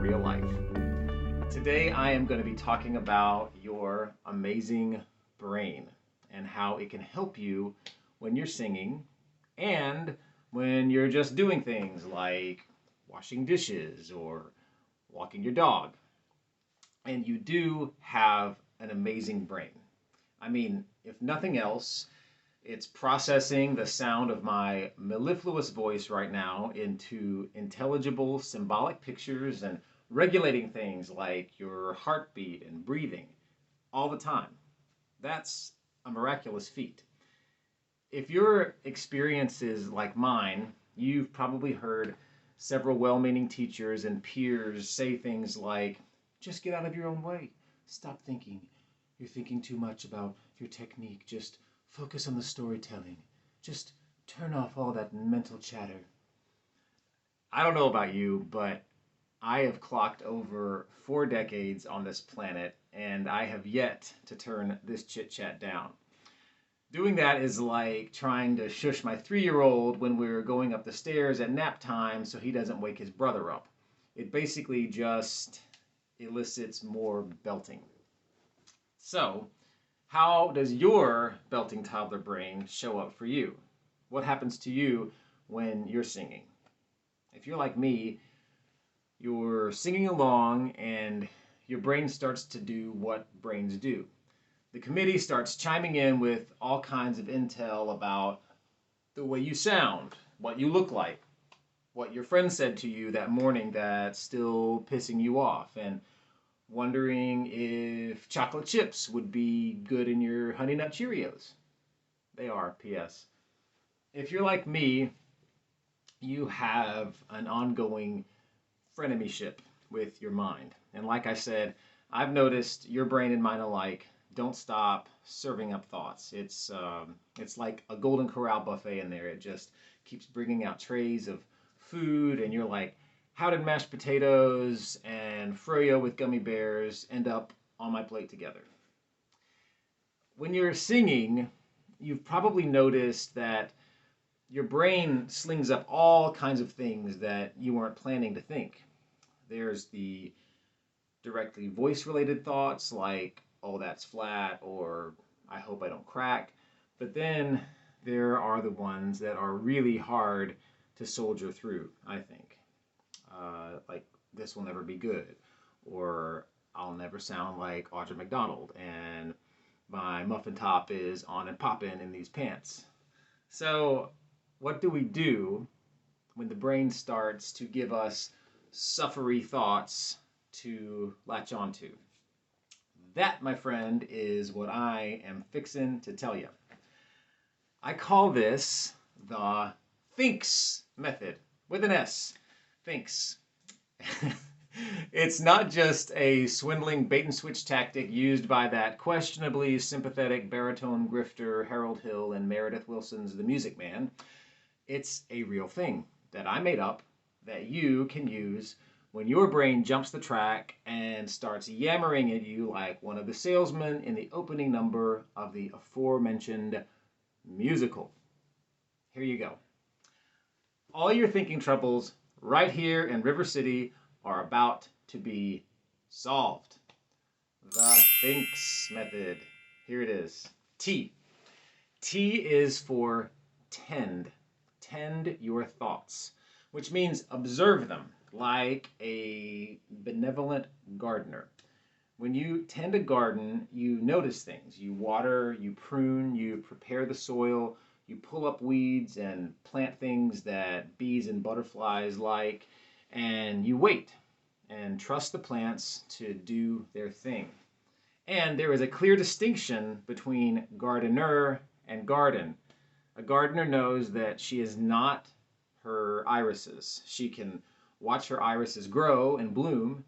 real life. Today I am going to be talking about your amazing brain and how it can help you when you're singing and when you're just doing things like washing dishes or walking your dog. And you do have an amazing brain. I mean, if nothing else, it's processing the sound of my mellifluous voice right now into intelligible symbolic pictures and regulating things like your heartbeat and breathing all the time. That's a miraculous feat. If your experience is like mine, you've probably heard several well meaning teachers and peers say things like, just get out of your own way. Stop thinking. You're thinking too much about your technique. Just focus on the storytelling. Just turn off all that mental chatter. I don't know about you, but I have clocked over 4 decades on this planet, and I have yet to turn this chit chat down. Doing that is like trying to shush my 3-year-old when we're going up the stairs at nap time so he doesn't wake his brother up. It basically just elicits more belting. So, how does your belting toddler brain show up for you? What happens to you when you're singing? If you're like me, you're singing along and your brain starts to do what brains do. The committee starts chiming in with all kinds of intel about the way you sound, what you look like, what your friend said to you that morning that's still pissing you off, and wondering if chocolate chips would be good in your Honey Nut Cheerios. They are, P.S. If you're like me, you have an ongoing frenemyship with your mind. And like I said, I've noticed your brain and mine alike don't stop serving up thoughts. It's like a Golden Corral buffet in there. It just keeps bringing out trays of food, and you're like, how did mashed potatoes and froyo with gummy bears end up on my plate together? When you're singing, you've probably noticed that your brain slings up all kinds of things that you weren't planning to think. There's the directly voice-related thoughts like, oh, that's flat, or I hope I don't crack. But then there are the ones that are really hard to soldier through, I think. Like, this will never be good, or I'll never sound like Audra McDonald, and my muffin top is on and poppin' in these pants. So, what do we do when the brain starts to give us suffery thoughts to latch onto? That, my friend, is what I am fixin' to tell you. I call this the thinks method, with an S. Thinks. It's not just a swindling bait and switch tactic used by that questionably sympathetic baritone grifter Harold Hill and Meredith Willson's The Music Man. It's a real thing that I made up that you can use when your brain jumps the track and starts yammering at you like one of the salesmen in the opening number of the aforementioned musical. Here you go. All your thinking troubles right here in River City are about to be solved. The thinks method. Here it is. T. T is for tend. Tend your thoughts, which means observe them like a benevolent gardener. When you tend a garden, you notice things. You water, you prune, you prepare the soil, you pull up weeds and plant things that bees and butterflies like, and you wait and trust the plants to do their thing. And there is a clear distinction between gardener and garden. A gardener knows that she is not her irises. She can watch her irises grow and bloom.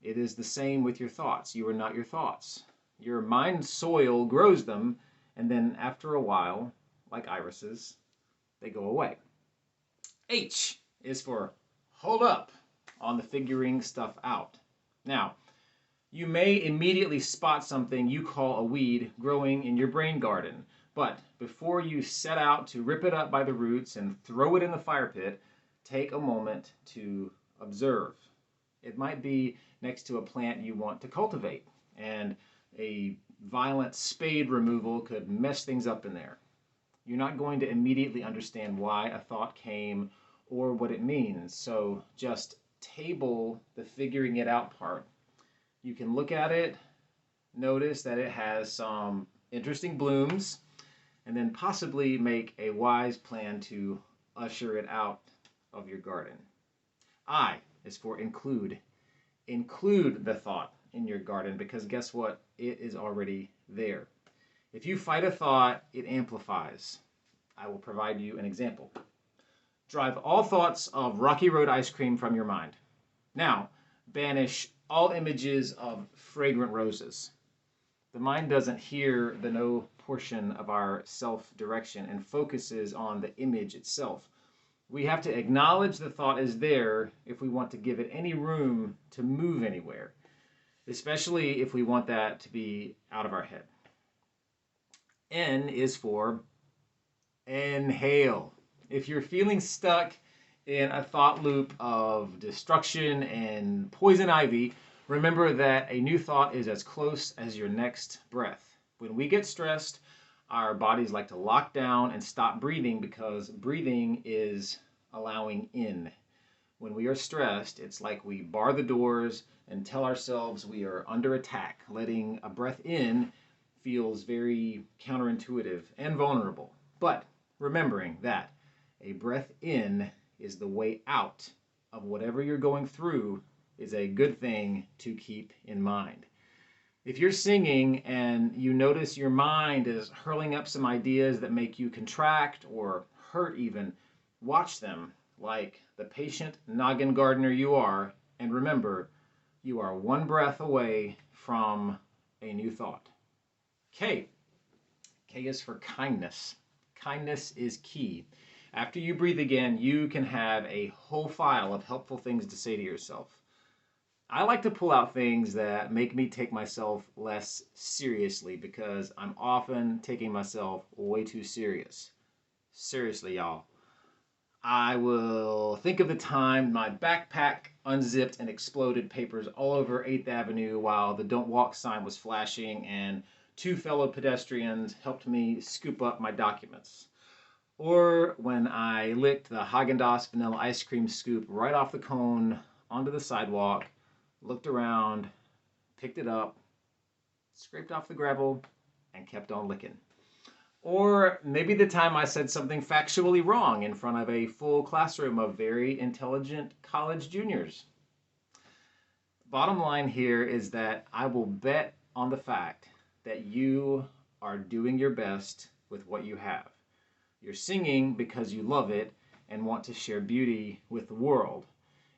It is the same with your thoughts. You are not your thoughts. Your mind soil grows them, and then after a while, like irises, they go away. H is for hold up on the figuring stuff out. Now, you may immediately spot something you call a weed growing in your brain garden, but before you set out to rip it up by the roots and throw it in the fire pit, take a moment to observe. It might be next to a plant you want to cultivate, and a violent spade removal could mess things up in there. You're not going to immediately understand why a thought came or what it means, so just table the figuring it out part. You can look at it, notice that it has some interesting blooms, and then possibly make a wise plan to usher it out of your garden. I is for include. Include the thought in your garden, because guess what? It is already there. If you fight a thought, it amplifies. I will provide you an example. Drive all thoughts of Rocky Road ice cream from your mind. Now, banish all images of fragrant roses. The mind doesn't hear the no portion of our self-direction and focuses on the image itself. We have to acknowledge the thought is there if we want to give it any room to move anywhere, especially if we want that to be out of our head. N is for inhale. If you're feeling stuck in a thought loop of destruction and poison ivy, remember that a new thought is as close as your next breath. When we get stressed, our bodies like to lock down and stop breathing because breathing is allowing in. When we are stressed, it's like we bar the doors and tell ourselves we are under attack. Letting a breath in feels very counterintuitive and vulnerable. But remembering that a breath in is the way out of whatever you're going through is a good thing to keep in mind. If you're singing and you notice your mind is hurling up some ideas that make you contract or hurt even, watch them like the patient noggin gardener you are, and remember, you are one breath away from a new thought. K. K is for kindness. Kindness is key. After you breathe again, you can have a whole file of helpful things to say to yourself. I like to pull out things that make me take myself less seriously because I'm often taking myself way too serious. Seriously, y'all. I will think of the time my backpack unzipped and exploded papers all over 8th Avenue while the Don't Walk sign was flashing and 2 fellow pedestrians helped me scoop up my documents. Or when I licked the Haagen-Dazs vanilla ice cream scoop right off the cone onto the sidewalk, looked around, picked it up, scraped off the gravel, and kept on licking. Or maybe the time I said something factually wrong in front of a full classroom of very intelligent college juniors. Bottom line here is that I will bet on the fact that you are doing your best with what you have. You're singing because you love it and want to share beauty with the world.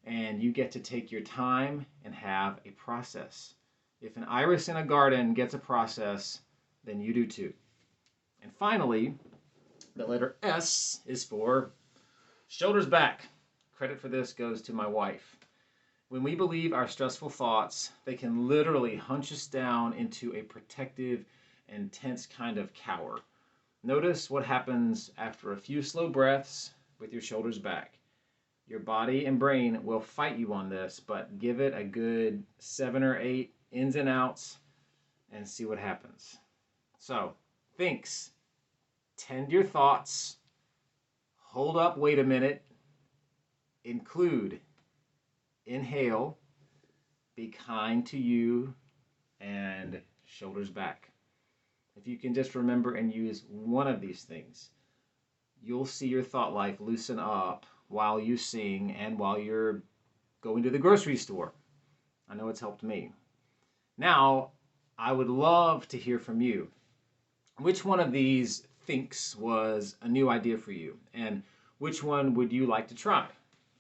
And you get to take your time and have a process. If an iris in a garden gets a process, then you do too. And finally, the letter S is for shoulders back. Credit for this goes to my wife. When we believe our stressful thoughts, they can literally hunch us down into a protective and tense kind of cower. Notice what happens after a few slow breaths with your shoulders back. Your body and brain will fight you on this, but give it a good 7 or 8 ins and outs and see what happens. So, thinks. Tend your thoughts. Hold up, wait a minute. Include. Inhale. Be kind to you. And shoulders back. If you can just remember and use one of these things, you'll see your thought life loosen up while you sing and while you're going to the grocery store. I know it's helped me. Now, I would love to hear from you. Which one of these thinks was a new idea for you? And which one would you like to try?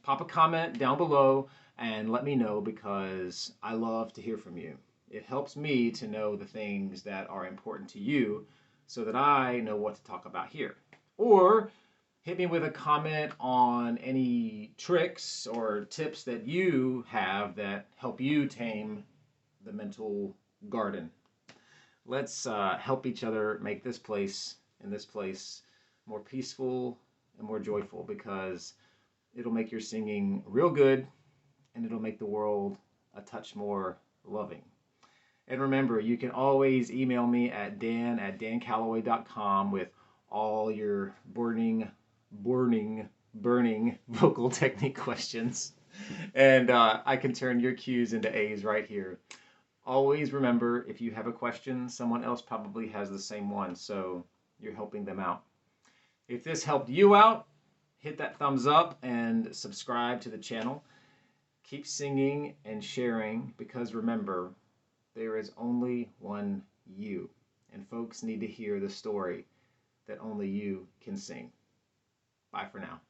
Pop a comment down below and let me know because I love to hear from you. It helps me to know the things that are important to you so that I know what to talk about here. Or hit me with a comment on any tricks or tips that you have that help you tame the mental garden. Let's help each other make this place more peaceful and more joyful, because it'll make your singing real good and it'll make the world a touch more loving. And remember, you can always email me at dan@dancalloway.com with all your burning vocal technique questions. And I can turn your Q's into A's right here. Always remember, if you have a question, someone else probably has the same one, so you're helping them out. If this helped you out, hit that thumbs up and subscribe to the channel. Keep singing and sharing, because remember, there is only one you, and folks need to hear the story that only you can sing. Bye for now.